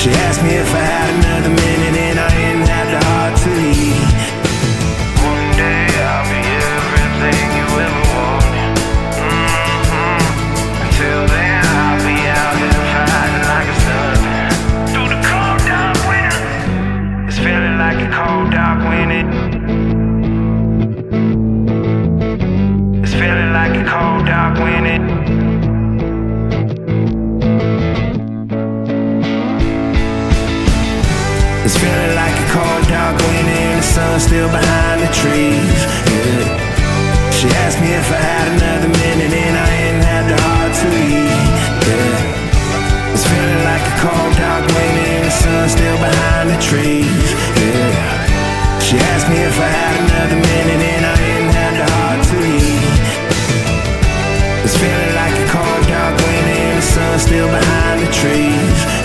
She asked me if I had another minute and I didn't have the heart to leave. One day I'll be everything you ever wanted. Until then I'll be out here fighting like it's nothing. Through the cold dark winter, it's feeling like a cold dark winter. It's feeling like a cold dark winter. It's feeling like a cold dark winter and the sun's still behind the trees. Yeah. She asked me if I had another minute and I ain't had the heart to leave. Yeah. It's feeling like a cold dark winter and the sun's still behind the trees. Yeah. She asked me if I had another minute and I ain't had the heart to leave. It's feeling like a cold dark winter and the sun's still behind the trees.